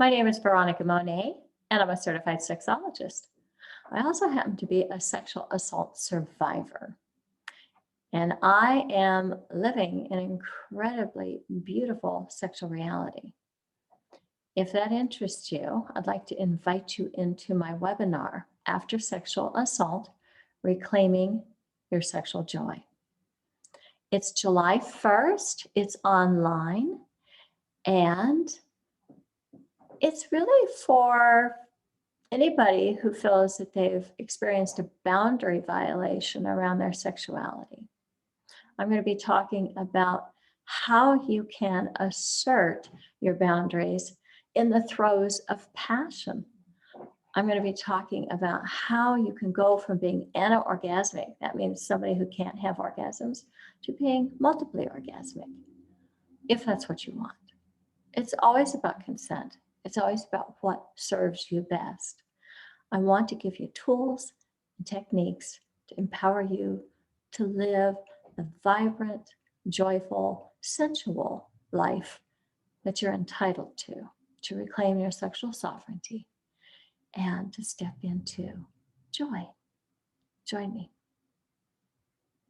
My name is Veronica Monet, and I'm a certified sexologist. I also happen to be a sexual assault survivor, and I am living an incredibly beautiful sexual reality. If that interests you, I'd like to invite you into my webinar, After Sexual Assault, Reclaiming Your Sexual Joy. It's July 1st, it's online, and it's really for anybody who feels that they've experienced a boundary violation around their sexuality. I'm going to be talking about how you can assert your boundaries in the throes of passion. I'm going to be talking about how you can go from being anorgasmic, that means somebody who can't have orgasms, to being multiply orgasmic, if that's what you want. It's always about consent. It's always about what serves you best. I want to give you tools and techniques to empower you to live the vibrant, joyful, sensual life that you're entitled to reclaim your sexual sovereignty, and to step into joy. Join me.